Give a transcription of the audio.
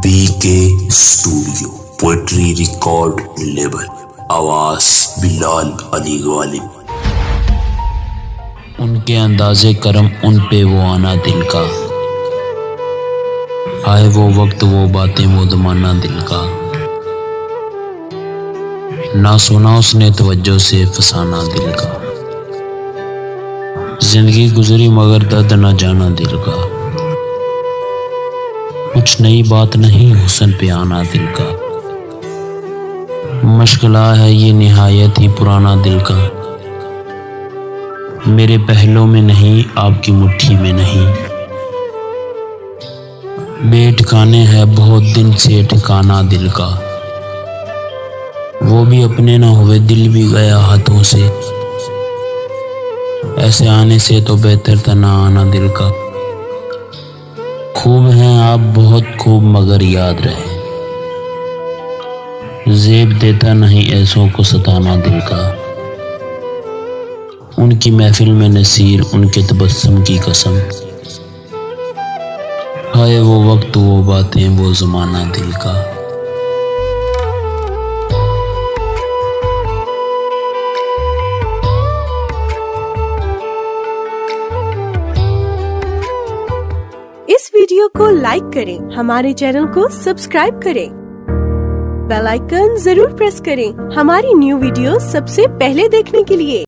PK studio poetry record label आवाज बिलाल अली गालिब। उनके अंदाज़े करम उन पे वो आना दिल का, आए वो वक्त वो बातें वो ज़माना दिल का, ना सुना उसने तवज्जो से फसाना दिल का। जिंदगी गुजरी मगर दर्द न जाना दिल का, कुछ नई बात नहीं हुस्न पे आना दिल का। मशगला है ये निहायत ही पुराना दिल का, मेरे पहलों में नहीं आपकी मुट्ठी में नहीं। बेठिकाने है बहुत दिन से ठिकाना दिल का, वो भी अपने न हुए दिल भी गया हाथों से। ऐसे आने से तो बेहतर था ना आना दिल का। खूब हैं आप बहुत खूब मगर याद रहे, ज़ेब देता नहीं ऐसों को सताना दिल का। उनकी महफिल में नसीर उनके तबस्सुम की कसम, हाय वो वक्त वो बातें वो ज़माना दिल का। इस वीडियो को लाइक करें, हमारे चैनल को सब्सक्राइब करें, बेल आइकन जरूर प्रेस करें हमारी न्यू वीडियो सबसे पहले देखने के लिए।